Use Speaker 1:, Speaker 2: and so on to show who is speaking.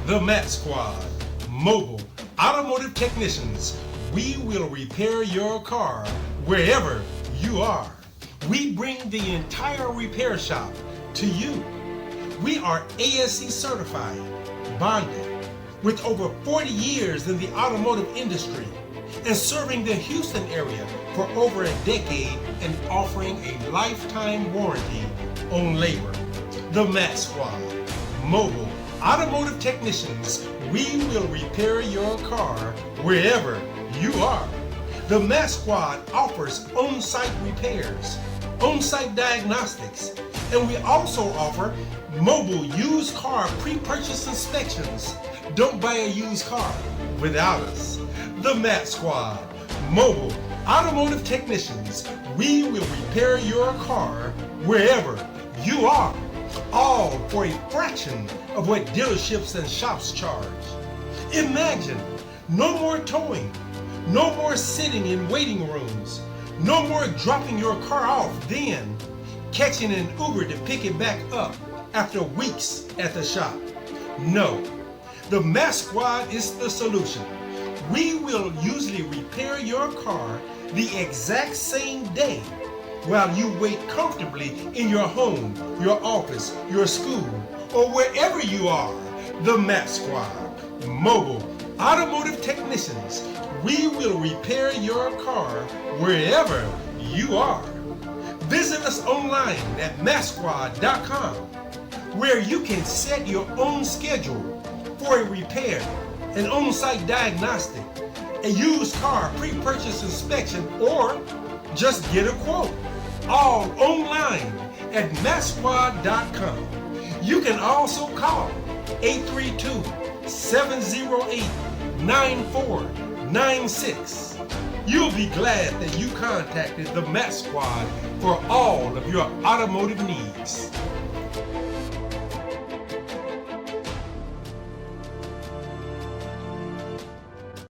Speaker 1: The M.A.T Squad, mobile automotive technicians. We will repair your car wherever you are. We bring the entire repair shop to you. We are ASE Certified, bonded, with over 40 years in the automotive industry and serving the Houston area for over a decade and offering a lifetime warranty on labor. The M.A.T Squad, mobile automotive technicians. We will repair your car wherever you are. The M.A.T Squad offers on-site repairs, on-site diagnostics, and we also offer mobile used car pre-purchase inspections. Don't buy a used car without us. The M.A.T Squad, mobile automotive technicians. We will repair your car wherever you are, all for a fraction of what dealerships and shops charge. Imagine no more towing, no more sitting in waiting rooms, no more dropping your car off, then catching an Uber to pick it back up after weeks at the shop. No, the M.A.T Squad is the solution. We will usually repair your car the exact same day while you wait comfortably in your home, your office, your school, or wherever you are. The M.A.T Squad, mobile automotive technicians. We will repair your car wherever you are. Visit us online at matsquad.com, where you can set your own schedule for a repair, an on-site diagnostic, a used car pre-purchase inspection, or just get a quote. All online at matsquad.com. You can also call 832-708-9496. You'll be glad that you contacted the M.A.T Squad for all of your automotive needs.